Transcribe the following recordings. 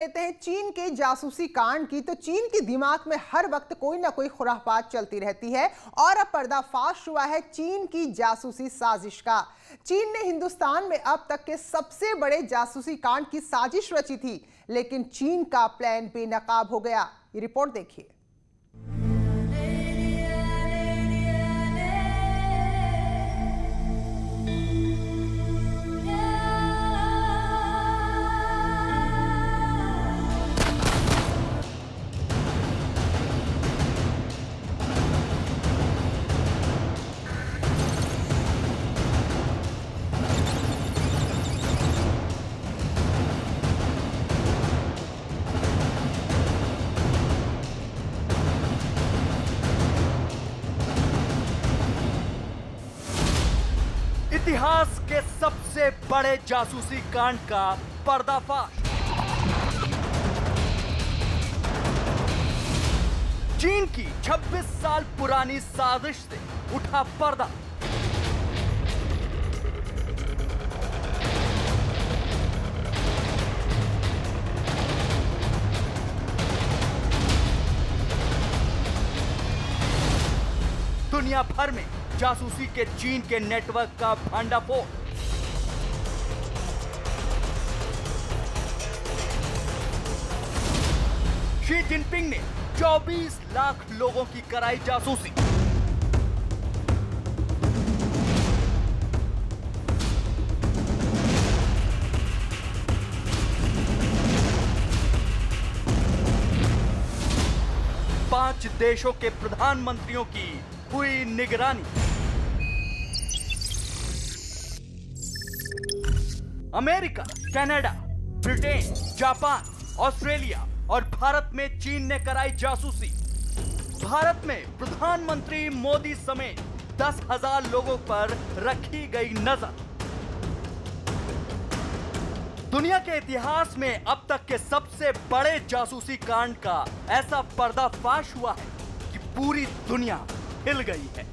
कहते हैं चीन के जासूसी कांड की, तो चीन के दिमाग में हर वक्त कोई ना कोई खुराफात चलती रहती है और अब पर्दाफाश हुआ है चीन की जासूसी साजिश का। चीन ने हिंदुस्तान में अब तक के सबसे बड़े जासूसी कांड की साजिश रची थी, लेकिन चीन का प्लान बेनकाब हो गया। ये रिपोर्ट देखिए। इतिहास के सबसे बड़े जासूसी कांड का पर्दाफाश। चीन की 26 साल पुरानी साजिश से उठा पर्दा। दुनिया भर में जासूसी के चीन के नेटवर्क का भंडाफोड़। शी जिनपिंग ने 24 लाख लोगों की कराई जासूसी। पांच देशों के प्रधानमंत्रियों की हुई निगरानी। America, Canada, Britain, Japan, Australia और भारत में चीन ने कराई जासूसी। भारत में प्रधानमंत्री मोदी समेत 10,000 लोगों पर रखी गई नजर। दुनिया के इतिहास में अब तक के सबसे बड़े जासूसी कांड का ऐसा पर्दाफाश हुआ है कि पूरी दुनिया हिल गई है।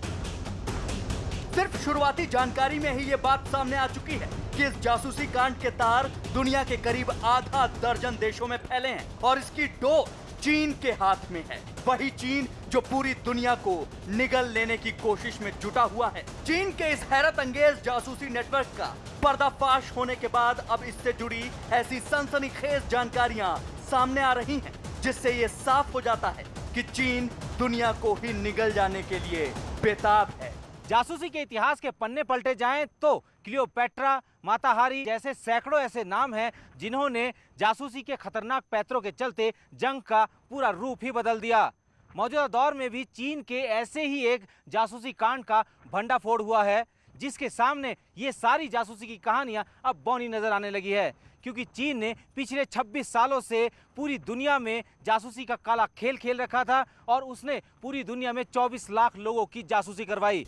सिर्फ शुरुआती जानकारी में ही यह बात सामने आ चुकी है कि इस जासूसी कांड के तार दुनिया के करीब आधा दर्जन देशों में फैले हैं और इसकी डोर चीन के हाथ में है। वही चीन जो पूरी दुनिया को निगल लेने की कोशिश में जुटा हुआ है। चीन के इस हैरत अंगेज जासूसी नेटवर्क का पर्दाफाश होने के बाद अब इससे जुड़ी ऐसी सनसनीखेज जानकारियां सामने आ रही हैं, जिससे ये साफ हो जाता है कि चीन दुनिया को ही निगल जाने के लिए बेताब है। जासूसी के इतिहास के पन्ने पलटे जाएं तो क्लियोपेट्रा, माता हारी जैसे सैकड़ों ऐसे नाम हैं जिन्होंने जासूसी के खतरनाक पैतरों के चलते जंग का पूरा रूप ही बदल दिया। मौजूदा दौर में भी चीन के ऐसे ही एक जासूसी कांड का भंडाफोड़ हुआ है, जिसके सामने ये सारी जासूसी की कहानियां अब बौनी नजर आने लगी है, क्योंकि चीन ने पिछले 26 सालों से पूरी दुनिया में जासूसी का काला खेल खेल रखा था और उसने पूरी दुनिया में 24 लाख लोगों की जासूसी करवाई।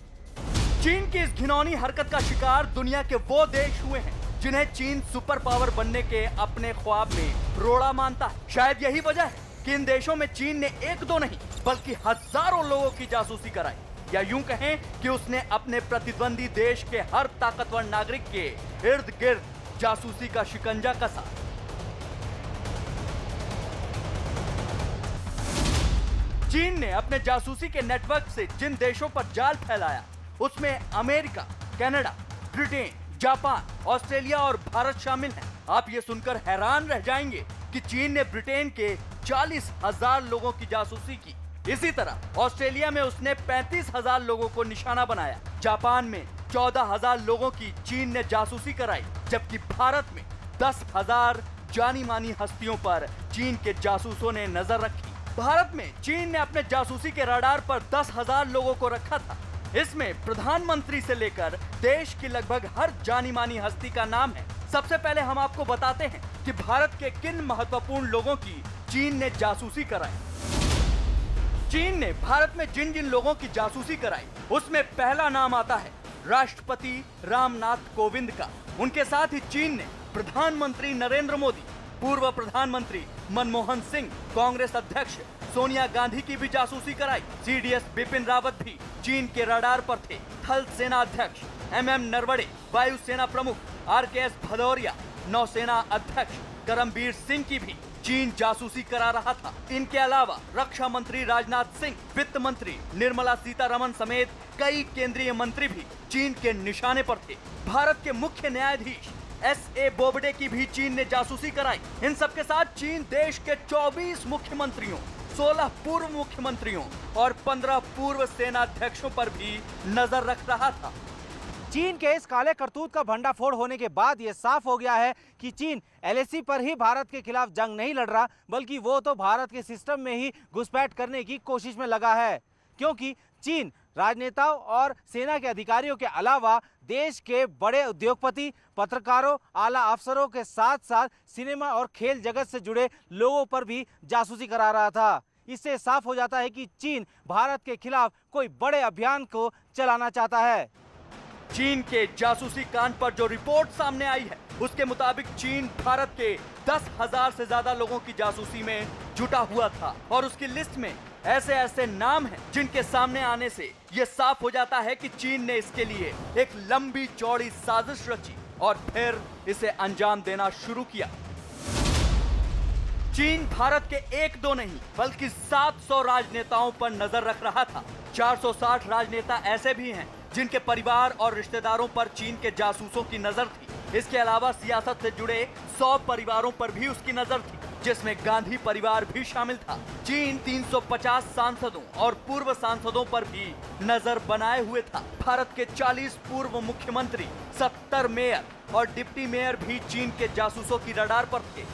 चीन की इस घिनौनी हरकत का शिकार दुनिया के वो देश हुए हैं जिन्हें चीन सुपर पावर बनने के अपने ख्वाब में रोड़ा मानता है। शायद यही वजह है कि इन देशों में चीन ने एक दो नहीं बल्कि हजारों लोगों की जासूसी कराई, या यूं कहें कि उसने अपने प्रतिद्वंदी देश के हर ताकतवर नागरिक के इर्द गिर्द जासूसी का शिकंजा कसा। चीन ने अपने जासूसी के नेटवर्क से जिन देशों पर जाल फैलाया उसमें America, Canada, Britain, Japan, Australia और भारत शामिल हैं। आप ये सुनकर हैरान रह जाएंगे कि चीन ने ब्रिटेन के 40,000 लोगों की जासूसी की। इसी तरह ऑस्ट्रेलिया में उसने 35,000 लोगों को निशाना बनाया। जापान में 14,000 लोगों की चीन ने जासूसी कराई, जबकि भारत में 10,000 जानी मानी हस्तियों पर चीन के जासूसों ने नजर रखी। भारत में चीन ने अपने जासूसी के रडार पर 10,000 लोगों को रखा था। इसमें प्रधानमंत्री से लेकर देश की लगभग हर जानी मानी हस्ती का नाम है। सबसे पहले हम आपको बताते हैं कि भारत के किन महत्वपूर्ण लोगों की चीन ने जासूसी कराई। चीन ने भारत में जिन जिन लोगों की जासूसी कराई उसमें पहला नाम आता है राष्ट्रपति रामनाथ कोविंद का। उनके साथ ही चीन ने प्रधानमंत्री नरेंद्र मोदी, पूर्व प्रधानमंत्री मनमोहन सिंह, कांग्रेस अध्यक्ष सोनिया गांधी की भी जासूसी कराई। सीडीएस बिपिन रावत भी चीन के रडार पर थे। थल सेना अध्यक्ष एमएम नरवणे, वायुसेना प्रमुख आरकेएस भदौरिया, नौसेना अध्यक्ष करमबीर सिंह की भी चीन जासूसी करा रहा था। इनके अलावा रक्षा मंत्री राजनाथ सिंह, वित्त मंत्री निर्मला सीतारमण समेत कई केंद्रीय मंत्री भी चीन के निशाने पर थे। भारत के मुख्य न्यायाधीश S.A. बोबडे की भी चीन ने जासूसी कराई। इन सबके साथ चीन देश के 24 मुख्यमंत्रियों, 16 पूर्व मुख्यमंत्रियों और 15 पूर्व सेनाध्यक्षों पर भी नजर रख रहा था। चीन के इस काले करतूत का भंडाफोड़ होने के बाद यह साफ हो गया है कि चीन LAC पर ही भारत के खिलाफ जंग नहीं लड़ रहा, बल्कि वो तो भारत के सिस्टम में ही घुसपैठ करने की कोशिश में लगा है। क्योंकि चीन राजनेताओं और सेना के अधिकारियों के अलावा देश के बड़े उद्योगपति, पत्रकारों, आला अफसरों के साथ साथ सिनेमा और खेल जगत से जुड़े लोगों पर भी जासूसी करा रहा था। इससे साफ हो जाता है कि चीन भारत के खिलाफ कोई बड़े अभियान को चलाना चाहता है। चीन के जासूसी कांड पर जो रिपोर्ट सामने आई है, उसके मुताबिक चीन भारत के 10,000 से ज्यादा लोगों की जासूसी में जुटा हुआ था और उसकी लिस्ट में ऐसे ऐसे नाम हैं जिनके सामने आने से यह साफ हो जाता है कि चीन ने इसके लिए एक लंबी चौड़ी साजिश रची और फिर इसे अंजाम देना शुरू किया। चीन भारत के 1-2 नहीं बल्कि 700 राजनेताओं पर नजर रख रहा था। 460 राजनेता ऐसे भी हैं जिनके परिवार और रिश्तेदारों पर चीन के जासूसों की नजर थी। इसके अलावा सियासत से जुड़े 100 परिवारों पर भी उसकी नजर थी, जिसमें गांधी परिवार भी शामिल था। चीन 350 सांसदों और पूर्व सांसदों पर भी नजर बनाए हुए था। भारत के 40 पूर्व मुख्यमंत्री, 70 मेयर और डिप्टी मेयर भी चीन के जासूसों की रडार पर थे।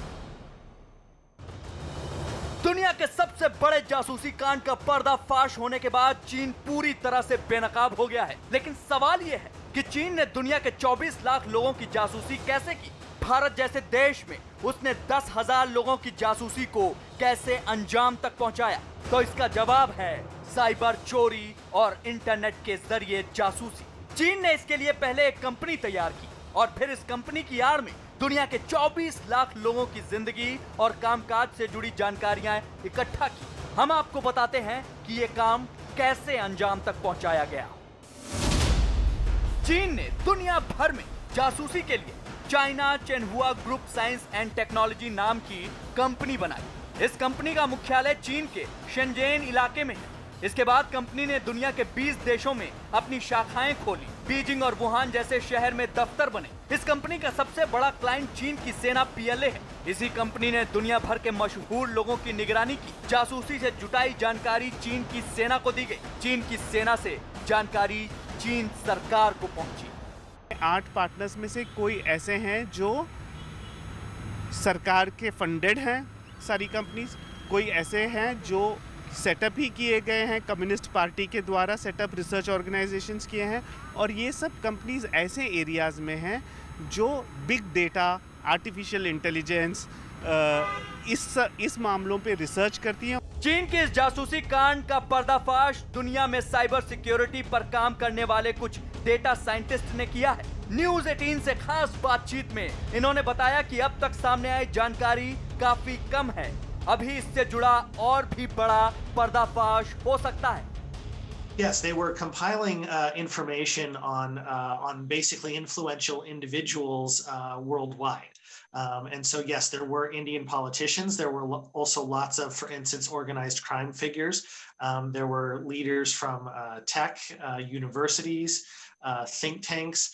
दुनिया के सबसे बड़े जासूसी कांड का पर्दाफाश होने के बाद चीन पूरी तरह से बेनकाब हो गया है। लेकिन सवाल यह है कि चीन ने दुनिया के 24 लाख लोगों की जासूसी कैसे की? भारत जैसे देश में उसने 10,000 लोगों की जासूसी को कैसे अंजाम तक पहुंचाया? तो इसका जवाब है साइबर चोरी और इंटरनेट के जरिए जासूसी। चीन ने इसके लिए पहले एक कंपनी तैयार की और फिर इस कंपनी की आड़ में दुनिया के 24 लाख लोगों की जिंदगी और कामकाज से जुड़ी जानकारियां इकट्ठा की। हम आपको बताते हैं कि यह काम कैसे अंजाम तक पहुंचाया गया। चीन ने दुनिया भर में जासूसी के लिए China Chenhua group science and technology नाम की कंपनी बनाई। इस कंपनी का मुख्यालय चीन के शेनज़ेन इलाके में है। इसके बाद कंपनी ने दुनिया के 20 देशों में अपनी शाखाएं खोली। बीजिंग और वुहान जैसे शहर में दफ्तर बने। इस कंपनी का सबसे बड़ा क्लाइंट चीन की सेना PLA है। इसी कंपनी ने दुनिया भर के मशहूर लोगों की निगरानी की। जासूसी से जुटाई जानकारी चीन की सेना को दी गई। चीन की सेना से जानकारी चीन सरकार को पहुंची। 8 पार्टनर्स में से कोई ऐसे हैं जो सरकार के फंडेड हैं, सारी कंपनीज। कोई ऐसे हैं जो सेटअप ही किए गए हैं, कम्युनिस्ट पार्टी के द्वारा सेटअप रिसर्च ऑर्गेनाइजेशंस किए हैं। और ये सब कंपनीज ऐसे एरियाज़ में हैं जो बिग डेटा, आर्टिफिशियल इंटेलिजेंस, इस मामलों पे रिसर्च करती हैं। चीन के इस जासूसी कांड का पर्दाफाश दुनिया में साइबर सिक्योरिटी पर काम करने वाले कुछ डेटा साइंटिस्ट ने किया है। न्यूज़ 18 से खास बातचीत में इन्होंने बताया कि अब तक सामने आई जानकारी काफी कम है। अभी इससे जुड़ा और भी बड़ा पर्दाफाश हो सकता है। Yes, they were compiling information on basically influential individuals worldwide. And so, yes, there were Indian politicians. There were also lots of, for instance, organized crime figures. There were leaders from tech, universities, think tanks.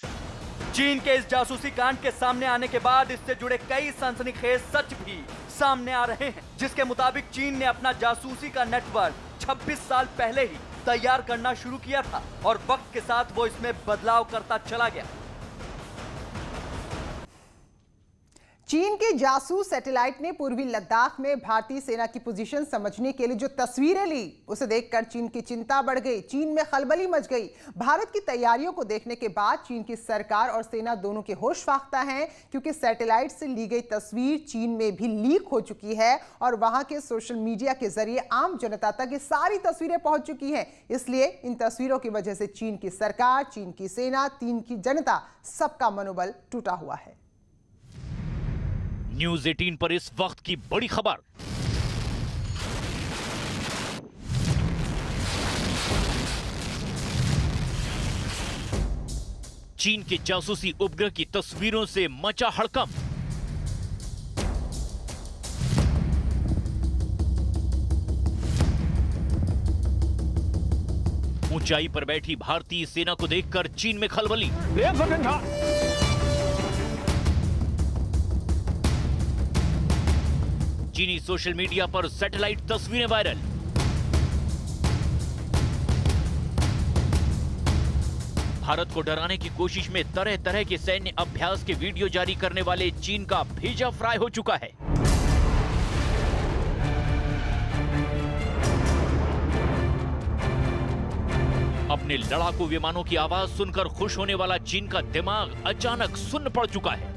चीन के इस जासूसी कांड के सामने आने के बाद इससे जुड़े कई सनसनीखेज सच भी सामने आ रहे हैं, जिसके मुताबिक चीन ने अपना जासूसी का नेटवर्क 26 साल पहले ही तैयार करना शुरू किया था और वक्त के साथ वो इसमें बदलाव करता चला गया। चीन के जासूस सैटेलाइट ने पूर्वी लद्दाख में भारतीय सेना की पोजीशन समझने के लिए जो तस्वीरें ली, उसे देखकर चीन की चिंता बढ़ गई। चीन में खलबली मच गई। भारत की तैयारियों को देखने के बाद चीन की सरकार और सेना दोनों के होश फाख्ता हैं, क्योंकि सैटेलाइट से ली गई तस्वीर चीन में भी लीक हो चुकी है और वहां के सोशल मीडिया के जरिए आम जनता तक ये सारी तस्वीरें पहुंच चुकी हैं। इसलिए इन तस्वीरों की वजह से चीन की सरकार, चीन की सेना, चीन की जनता, सबका मनोबल टूटा हुआ है। न्यूज़ 18 पर इस वक्त की बड़ी खबर। चीन के जासूसी उपग्रह की तस्वीरों से मचा हड़कंप। ऊंचाई पर बैठी भारतीय सेना को देखकर चीन में खलबली। चीनी सोशल मीडिया पर सैटेलाइट तस्वीरें वायरल। भारत को डराने की कोशिश में तरह तरह के सैन्य अभ्यास के वीडियो जारी करने वाले चीन का भेजा फ्राई हो चुका है। अपने लड़ाकू विमानों की आवाज सुनकर खुश होने वाला चीन का दिमाग अचानक सुन्न पड़ चुका है।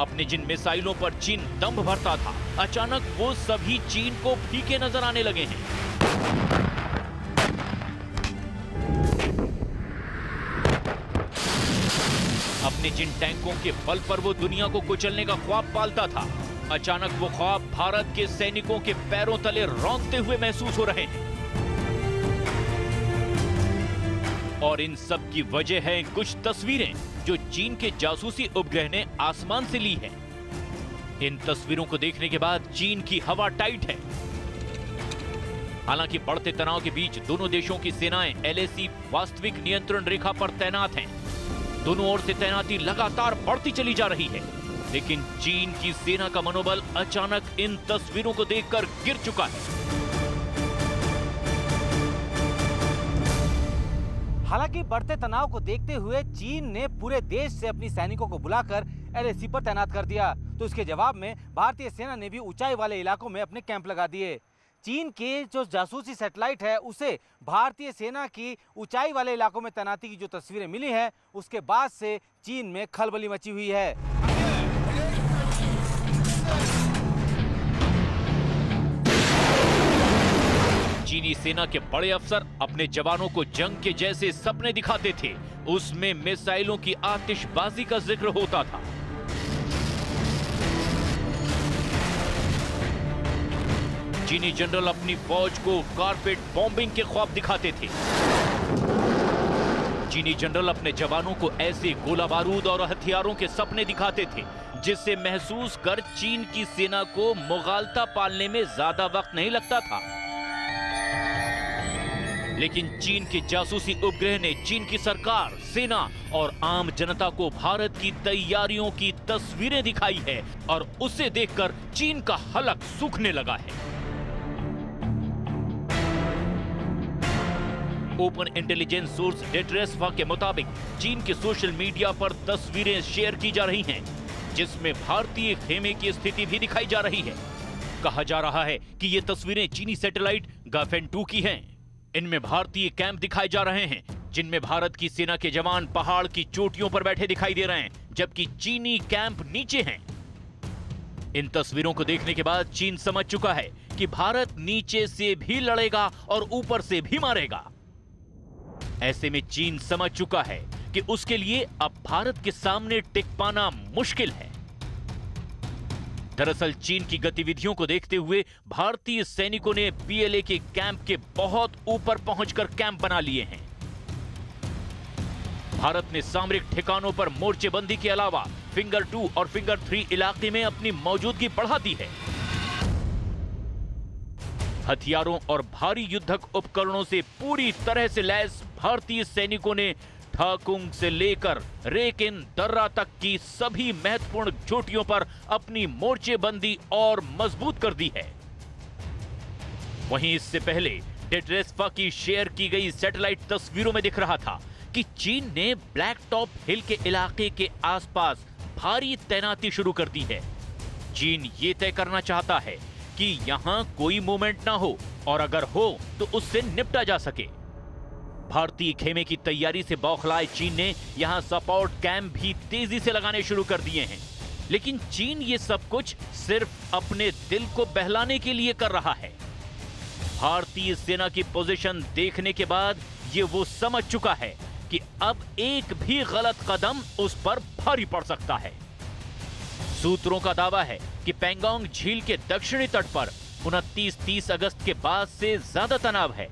अपने जिन मिसाइलों पर चीन दंभ भरता था, अचानक वो सभी चीन को फीके नजर आने लगे हैं। अपने जिन टैंकों के बल पर वो दुनिया को कुचलने का ख्वाब पालता था, अचानक वो ख्वाब भारत के सैनिकों के पैरों तले रौंदते हुए महसूस हो रहे हैं। और इन सब की वजह है कुछ तस्वीरें जो चीन के जासूसी उपग्रह ने आसमान से ली है। इन तस्वीरों को देखने के बाद चीन की हवा टाइट है। हालांकि बढ़ते तनाव के बीच दोनों देशों की सेनाएं LAC वास्तविक नियंत्रण रेखा पर तैनात हैं। दोनों ओर से तैनाती लगातार बढ़ती चली जा रही है, लेकिन चीन की सेना का मनोबल अचानक इन तस्वीरों को देखकर गिर चुका है। हालांकि बढ़ते तनाव को देखते हुए चीन ने पूरे देश से अपनी सैनिकों को बुलाकर LAC पर तैनात कर दिया, तो इसके जवाब में भारतीय सेना ने भी ऊंचाई वाले इलाकों में अपने कैंप लगा दिए। चीन के जो जासूसी सैटेलाइट है उसे भारतीय सेना की ऊंचाई वाले इलाकों में तैनाती की जो तस्वीरें मिली हैं, उसके बाद से चीन में खलबली मची हुई है। चीनी सेना के बड़े अफसर अपने जवानों को जंग के जैसे सपने दिखाते थे, उसमें मिसाइलों की आतिशबाजी का जिक्र होता था। चीनी जनरल अपनी फौज को कारपेट बॉम्बिंग के ख्वाब दिखाते थे। चीनी जनरल अपने जवानों को ऐसे गोला बारूद और हथियारों के सपने दिखाते थे जिससे महसूस कर चीन की सेना को मुगालता पालने में ज्यादा वक्त नहीं लगता था। लेकिन चीन के जासूसी उपग्रह ने चीन की सरकार, सेना और आम जनता को भारत की तैयारियों की तस्वीरें दिखाई है और उसे देखकर चीन का हलक सूखने लगा है। ओपन इंटेलिजेंस सोर्स डेट्रेसफा के मुताबिक चीन के सोशल मीडिया पर तस्वीरें शेयर की जा रही हैं, जिसमें भारतीय खेमे की स्थिति भी दिखाई जा रही है। कहा जा रहा है कि ये तस्वीरें चीनी सैटेलाइट गाफेन 2 की हैं। इनमें भारतीय कैंप दिखाए जा रहे हैं, जिनमें भारत की सेना के जवान पहाड़ की चोटियों पर बैठे दिखाई दे रहे हैं, जबकि चीनी कैंप नीचे हैं। इन तस्वीरों को देखने के बाद चीन समझ चुका है कि भारत नीचे से भी लड़ेगा और ऊपर से भी मारेगा। ऐसे में चीन समझ चुका है कि उसके लिए अब भारत के सामने टिक पाना मुश्किल है। दरअसल चीन की गतिविधियों को देखते हुए भारतीय सैनिकों ने PLA के कैंप के बहुत ऊपर पहुंचकर कैंप बना लिए हैं। भारत ने सामरिक ठिकानों पर मोर्चेबंदी के अलावा फिंगर 2 और फिंगर 3 इलाके में अपनी मौजूदगी बढ़ा दी है। हथियारों और भारी युद्धक उपकरणों से पूरी तरह से लैस भारतीय सैनिकों ने ठाकुंग से लेकर रेकिन दर्रा तक की सभी महत्वपूर्ण चोटियों पर अपनी मोर्चेबंदी और मजबूत कर दी है। वहीं इससे पहले डेट्रेसफा की शेयर की गई सैटेलाइट तस्वीरों में दिख रहा था कि चीन ने ब्लैक टॉप हिल के इलाके के आसपास भारी तैनाती शुरू कर दी है। चीन ये तय करना चाहता है कि यहां कोई मूवमेंट ना हो और अगर हो तो उससे निपटा जा सके। भारतीय खेमे की तैयारी से बौखलाए चीन ने यहां सपोर्ट कैंप भी तेजी से लगाने शुरू कर दिए हैं। लेकिन चीन ये सब कुछ सिर्फ अपने दिल को बहलाने के लिए कर रहा है। भारतीय सेना की पोजीशन देखने के बाद ये वो समझ चुका है कि अब एक भी गलत कदम उस पर भारी पड़ सकता है। सूत्रों का दावा है कि पैंगोंग झील के दक्षिणी तट पर 29-30 अगस्त के बाद से ज्यादा तनाव है,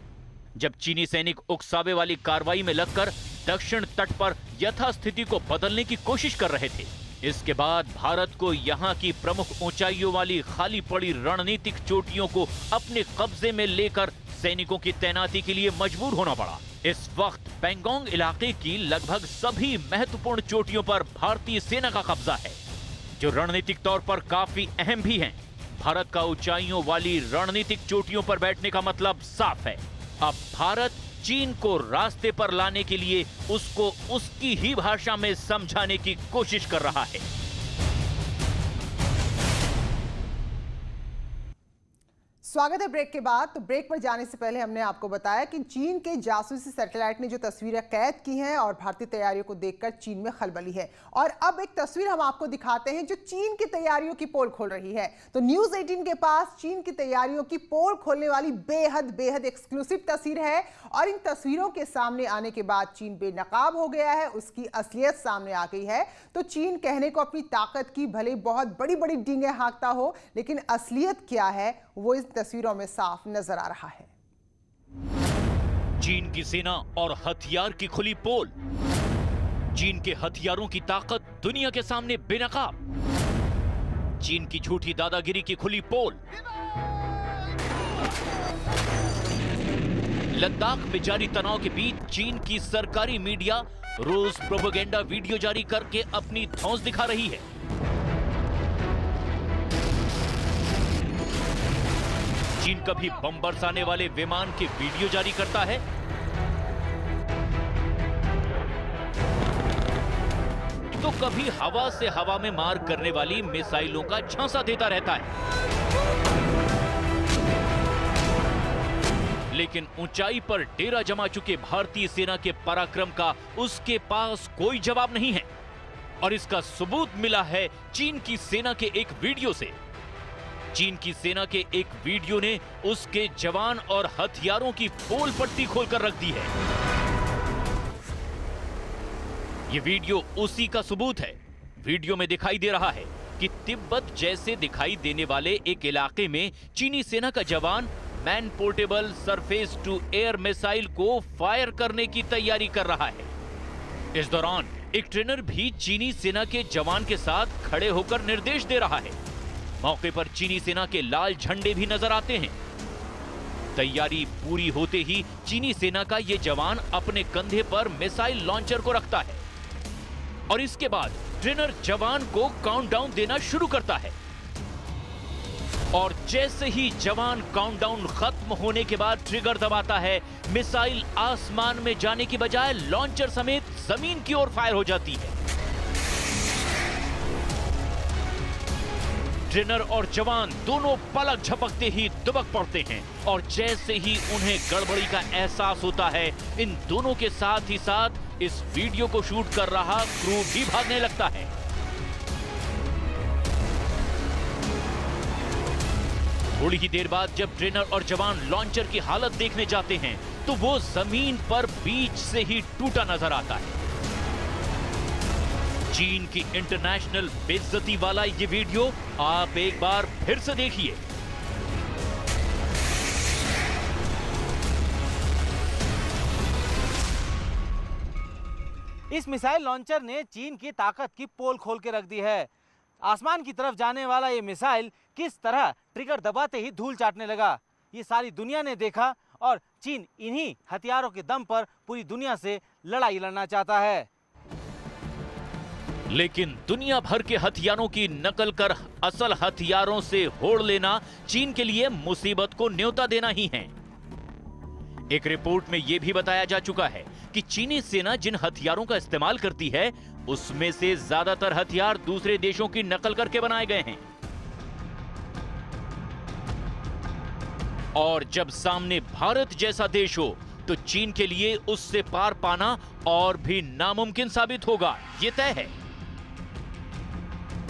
जब चीनी सैनिक उकसावे वाली कार्रवाई में लगकर दक्षिण तट पर यथास्थिति को बदलने की कोशिश कर रहे थे। इसके बाद भारत को यहाँ की प्रमुख ऊंचाइयों वाली खाली पड़ी रणनीतिक चोटियों को अपने कब्जे में लेकर सैनिकों की तैनाती के लिए मजबूर होना पड़ा। इस वक्त पेंगोंग इलाके की लगभग सभी महत्वपूर्ण चोटियों पर भारतीय सेना का कब्जा है, जो रणनीतिक तौर पर काफी अहम भी हैं। भारत का ऊंचाइयों वाली रणनीतिक चोटियों पर बैठने का मतलब साफ है, अब भारत चीन को रास्ते पर लाने के लिए उसको उसकी ही भाषा में समझाने की कोशिश कर रहा है। स्वागत है ब्रेक के बाद। तो ब्रेक पर जाने से पहले हमने आपको बताया कि चीन के जासूसी सैटेलाइट ने जो तस्वीरें कैद की हैं और भारतीय तैयारियों को देखकर चीन में खलबली है। और अब एक तस्वीर हम आपको दिखाते हैं जो चीन की तैयारियों की पोल खोल रही है। तो न्यूज़ 18 के पास चीन की तैयारियों की पोल खोलने वाली बेहद एक्सक्लूसिव तस्वीर है और इन तस्वीरों के सामने आने के बाद चीन बेनकाब हो गया है, उसकी असलियत सामने आ गई है। तो चीन कहने को अपनी ताकत की भले बहुत बड़ी बड़ी डींगे हाँकता हो, लेकिन असलियत क्या है वो इस तस्वीरों में साफ नजर आ रहा है। चीन की सेना और हथियार की खुली पोल, चीन के हथियारों की ताकत दुनिया के सामने बेनकाब, चीन की झूठी दादागिरी की खुली पोल। लद्दाख में जारी तनाव के बीच चीन की सरकारी मीडिया रोज प्रोपेगेंडा वीडियो जारी करके अपनी धौंस दिखा रही है। चीन कभी बम बरसाने वाले विमान के वीडियो जारी करता है, तो कभी हवा से हवा में मार करने वाली मिसाइलों का झांसा देता रहता है। लेकिन ऊंचाई पर डेरा जमा चुके भारतीय सेना के पराक्रम का उसके पास कोई जवाब नहीं है, और इसका सबूत मिला है चीन की सेना के एक वीडियो से। चीन की सेना के एक वीडियो ने उसके जवान और हथियारों की पोल पट्टी खोलकर रख दी है। यह वीडियो उसी का सबूत है। वीडियो में दिखाई दे रहा है कि तिब्बत जैसे दिखाई देने वाले एक इलाके में चीनी सेना का जवान man portable surface to air missile को फायर करने की तैयारी कर रहा है। इस दौरान एक ट्रेनर भी चीनी सेना के जवान के साथ खड़े होकर निर्देश दे रहा है। मौके पर चीनी सेना के लाल झंडे भी नजर आते हैं। तैयारी पूरी होते ही चीनी सेना का यह जवान अपने कंधे पर मिसाइल लॉन्चर को रखता है और इसके बाद ट्रेनर जवान को काउंटडाउन देना शुरू करता है। और जैसे ही जवान काउंटडाउन खत्म होने के बाद ट्रिगर दबाता है, मिसाइल आसमान में जाने की बजाय लॉन्चर समेत जमीन की ओर फायर हो जाती है। ट्रेनर और जवान दोनों पलक झपकते ही दुबक पड़ते हैं और जैसे ही उन्हें गड़बड़ी का एहसास होता है, इन दोनों के साथ ही साथ इस वीडियो को शूट कर रहा क्रू भी भागने लगता है। थोड़ी ही देर बाद जब ट्रेनर और जवान लॉन्चर की हालत देखने जाते हैं तो वो जमीन पर बीच से ही टूटा नजर आता है। चीन की इंटरनेशनल बेइज्जती वाला ये वीडियो आप एक बार फिर से देखिए। इस मिसाइल लॉन्चर ने चीन की ताकत की पोल खोल के रख दी है। आसमान की तरफ जाने वाला ये मिसाइल किस तरह ट्रिगर दबाते ही धूल चाटने लगा, ये सारी दुनिया ने देखा और चीन इन्हीं हथियारों के दम पर पूरी दुनिया से लड़ाई लड़ना चाहता है। लेकिन दुनिया भर के हथियारों की नकल कर असल हथियारों से होड़ लेना चीन के लिए मुसीबत को न्योता देना ही है। एक रिपोर्ट में यह भी बताया जा चुका है कि चीनी सेना जिन हथियारों का इस्तेमाल करती है उसमें से ज्यादातर हथियार दूसरे देशों की नकल करके बनाए गए हैं। और जब सामने भारत जैसा देश हो तो चीन के लिए उससे पार पाना और भी नामुमकिन साबित होगा, यह तय है।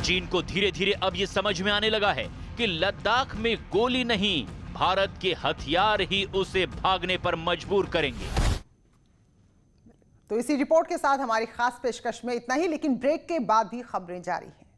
चीन को धीरे धीरे अब यह समझ में आने लगा है कि लद्दाख में गोली नहीं, भारत के हथियार ही उसे भागने पर मजबूर करेंगे। तो इसी रिपोर्ट के साथ हमारी खास पेशकश में इतना ही, लेकिन ब्रेक के बाद भी खबरें जारी हैं।